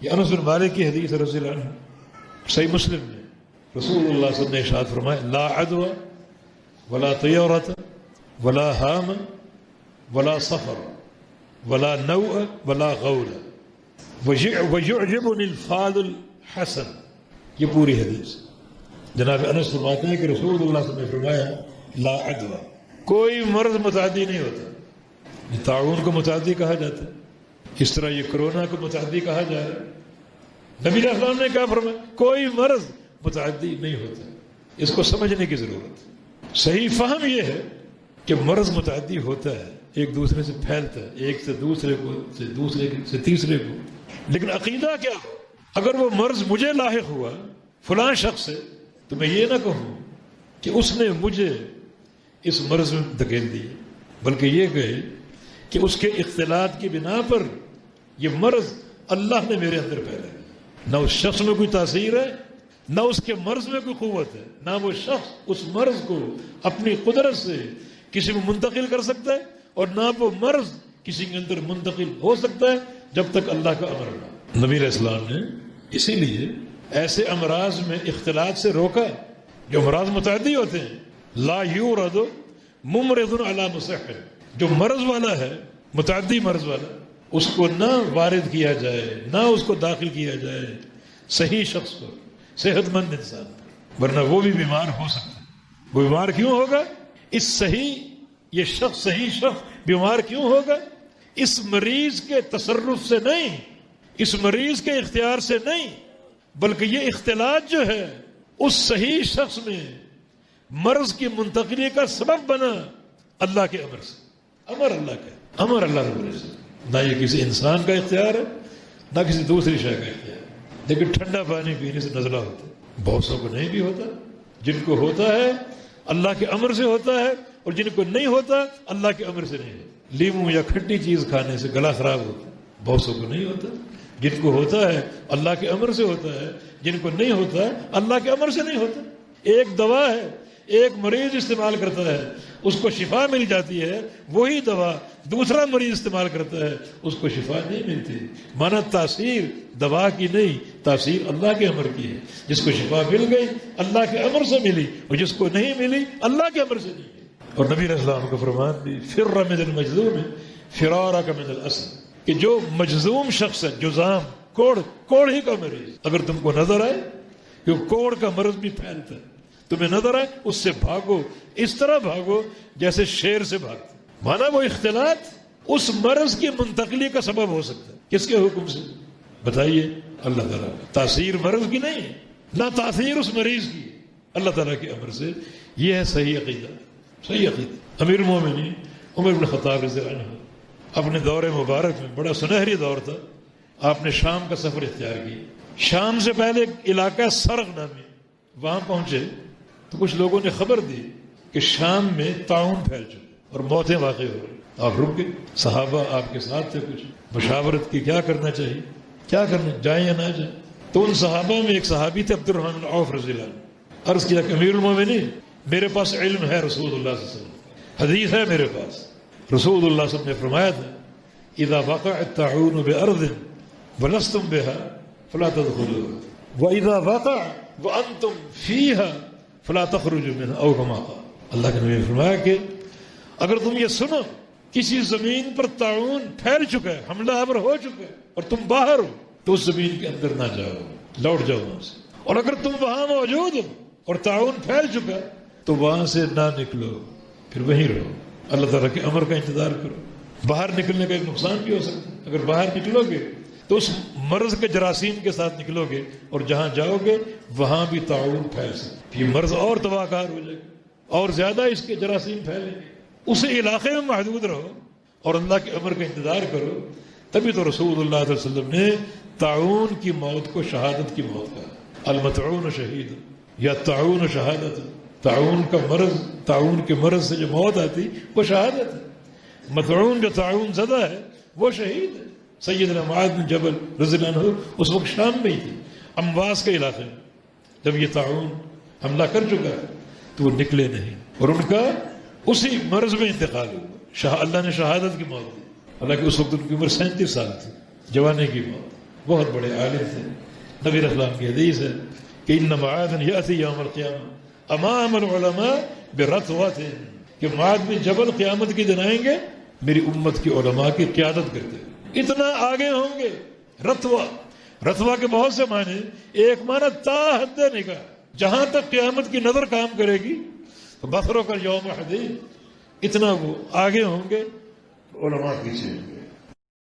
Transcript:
یہ انس بن مالک کی حدیث رضی اللہ عنہ صحیح مسلم میں رسول اللہ صلی اللہ علیہ وسلم نے ارشاد فرمایا لا عدوى ولا طیرۃ ولا ہام ولا سفر ولا نوء ولا غول ويعجبني الفال الحسن. یہ پوری حدیث جناب انس فرماتے ہیں کہ رسول اللہ صلی اللہ علیہ وسلم نے فرمایا لا عدوى، کوئی مرض متعدی نہیں ہوتا. یہ طاعون کو متعدی کہا جاتا ہے، اس طرح یہ کرونا کو متعدی کہا جا رہا ہے. نبی علیہ السلام نے کہا فرمایا کوئی مرض متعدی نہیں ہوتا. اس کو سمجھنے کی ضرورت ہے. صحیح فہم یہ ہے کہ مرض متعدی ہوتا ہے، ایک دوسرے سے پھیلتا ہے، ایک سے دوسرے کو، سے دوسرے سے تیسرے کو. لیکن عقیدہ کیا ہو؟ اگر وہ مرض مجھے لاحق ہوا فلاں شخص سے تو میں یہ نہ کہوں کہ اس نے مجھے اس مرض میں دھکیل دی، بلکہ یہ کہے کہ اس کے اختلاط کی بنا پر یہ مرض اللہ نے میرے اندر پھیلا. نہ اس شخص میں کوئی تاثیر ہے، نہ اس کے مرض میں کوئی قوت ہے، نہ وہ شخص اس مرض کو اپنی قدرت سے کسی میں منتقل کر سکتا ہے، اور نہ وہ مرض کسی کے اندر منتقل ہو سکتا ہے جب تک اللہ کا امر نہ. نبی علیہ السلام نے اسی لیے ایسے امراض میں اختلاط سے روکا جو امراض متعدی ہوتے ہیں. لا یورد ممرض علی مصح، جو مرض والا ہے، متعدی مرض والا، اس کو نہ وارد کیا جائے، نہ اس کو داخل کیا جائے صحیح شخص کو، صحت مند انسان، ورنہ وہ بھی بیمار ہو سکتا ہے. وہ بیمار کیوں ہوگا؟ یہ شخص صحیح شخص بیمار کیوں ہوگا؟ اس مریض کے تصرف سے نہیں، اس مریض کے اختیار سے نہیں، بلکہ یہ اختلاط جو ہے اس صحیح شخص میں مرض کی منتقلی کا سبب بنا اللہ کے امر سے. امر اللہ کا، امر اللہ رب العزت. نہ یہ کسی انسان کا اختیار ہے، نہ کسی دوسری شے کا اختیار ہے. لیکن ٹھنڈا پانی پینے سے نزلہ ہوتا ہے، بہت سو کو نہیں بھی ہوتا. جن کو ہوتا ہے اللہ کے امر سے ہوتا ہے، اور جن کو نہیں ہوتا اللہ کے امر سے نہیں ہے. لیمو یا کھٹی چیز کھانے سے گلا خراب ہوتا ہے، بہت سو کو نہیں ہوتا. جن کو ہوتا ہے اللہ کے امر سے ہوتا ہے، جن کو نہیں ہوتا ہے اللہ کے امر سے نہیں ہوتا. ایک دوا ہے، ایک مریض استعمال کرتا ہے، اس کو شفا مل جاتی ہے. وہی دوا دوسرا مریض استعمال کرتا ہے، اس کو شفا نہیں ملتی. مانا تاثیر دوا کی نہیں، تاثیر اللہ کے امر کی ہے. جس کو شفا مل گئی اللہ کے امر سے ملی، اور جس کو نہیں ملی اللہ کے امر سے نہیں ملی. اور نبی علیہ السلام کا فرمان بھی فر من المجذوم فرارک من الاسد، کہ جو مجذوم شخص ہے، جذام، کوڑ ہی کا مریض، اگر تم کو نظر آئے کہ کوڑ کا مرض بھی پھیلتا ہے، تمہیں نظر آئے اس سے بھاگو، اس طرح بھاگو جیسے شیر سے بھاگتے. مانا وہ اختلاط اس مرض کی منتقلی کا سبب ہو سکتا ہے. کس کے حکم سے؟ بتائیے، اللہ تعالیٰ. تاثیر مرض کی نہیں ہے، نہ تاثیر اس مریض کی، اللہ تعالیٰ کے امر سے. یہ ہے صحیح عقیدہ. صحیح عقیدہ. امیر المومنین عمر بن خطاب رضی اللہ عنہ اپنے دور مبارک میں، بڑا سنہری دور تھا، آپ نے شام کا سفر اختیار کیا. شام سے پہلے ایک علاقہ سرغ نامی، وہاں پہنچے تو کچھ لوگوں نے خبر دی کہ شام میں طاعون پھیل چکے اور موتیں واقع ہو رہی. آپ رک گئے. صحابہ آپ کے ساتھ تھے، کچھ مشاورت کی کیا کرنا چاہیے، کیا کرنا، جائیں یا نہ جائیں. تو ان صحابہ میں ایک صحابی تھے عبد الرحمن بن عوف رضی اللہ عنہ. عرض کیا کہ امیر المومنین، میرے پاس علم ہے رسول اللہ صلی اللہ علیہ وسلم، حدیث ہے میرے پاس. رسول اللہ صلی اللہ علیہ وسلم نے فرمایا تھا اذا وقع الطاعون بارض ولستم بها فلا تدخلوها واذا وقع وانتم فيها فلا تخرجوا منها او كما قال. اللہ کے نبی نے فرمایا کہ اگر تم یہ سنو کسی زمین پر طاعون پھیل چکا ہے، حملہ آور ہو چکا ہے، اور تم باہر ہو تو اس زمین کے اندر نہ جاؤ، لوٹ جاؤ وہاں سے. اور اگر تم وہاں موجود ہو اور طاعون پھیل چکا تو وہاں سے نہ نکلو، پھر وہیں رہو، اللہ تعالیٰ کے امر کا انتظار کرو. باہر نکلنے کا ایک نقصان بھی ہو سکتا ہے. اگر باہر نکلو گے تو اس مرض کے جراثیم کے ساتھ نکلو گے، اور جہاں جاؤ گے وہاں بھی طاعون پھیل سکتا ہے. یہ مرض اور تباہ کار ہو جائے گا، اور زیادہ اس کے جراثیم پھیلیں گے. اسی علاقے میں محدود رہو اور اللہ کے امر کا انتظار کرو. تبھی تو رسول اللہ صلی اللہ علیہ وسلم نے طاعون کی موت کو شہادت کی موت کہا. المطعون شہید، یا طاعون شہادت. طاعون کا مرض، طاعون کے مرض سے جو موت آتی وہ شہادت ہے. مطعون جو طاعون زدہ ہے وہ شہید ہے. سیدنا معاذ بن جبل رضی اللہ عنہ اس وقت شام میں ہی تھے، امواس کے علاقے میں. جب یہ طاعون حملہ کر چکا ہے تو وہ نکلے نہیں، اور ان کا اسی مرض میں انتقال ہوا. اللہ نے شہادت کی موت دی. حالانکہ اس وقت ان کی عمر 37 سال تھی، جوانی کی موت. بہت بڑے عالم تھے. نبی علیہ السلام کی حدیث ہے کہ ان معاذ یأتی یوم القیامہ امام العلماء برتوۃ، کہ معاذ بن جبل قیامت کے دن آئیں گے میری امت کی علماء کی قیادت کرتے ہوئے، اتنا آگے ہوں گے. رتوہ کے بہت سے معنی. ایک معنی تا حد نگاہ، جہاں تک قیامت کی نظر کام کرے گی بصروں کا یوم حدید، اتنا وہ آگے ہوں گے، علماء پیچھے ہوں گے.